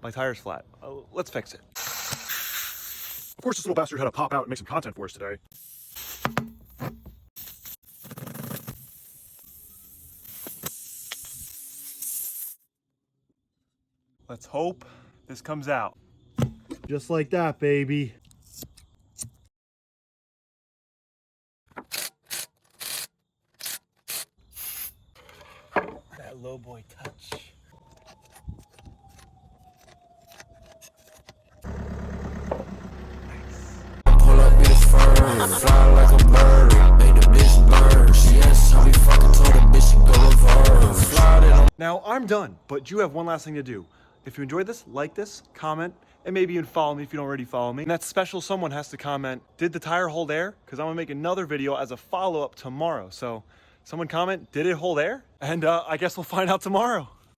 my tire's flat. Let's fix it. Of course, this little bastard had to pop out and make some content for us today. Let's hope this comes out. Just like that, baby. That low boy touch. Pull up with a fur, fly like a bird, make the bitch burn. She asked how we fucking told the bitch she go reverse. Fly it on. Now I'm done, but you have one last thing to do. If you enjoyed this, like this, comment, and maybe even follow me if you don't already follow me. And that special someone has to comment, did the tire hold air? Because I'm gonna make another video as a follow-up tomorrow. So someone comment, did it hold air? And I guess we'll find out tomorrow.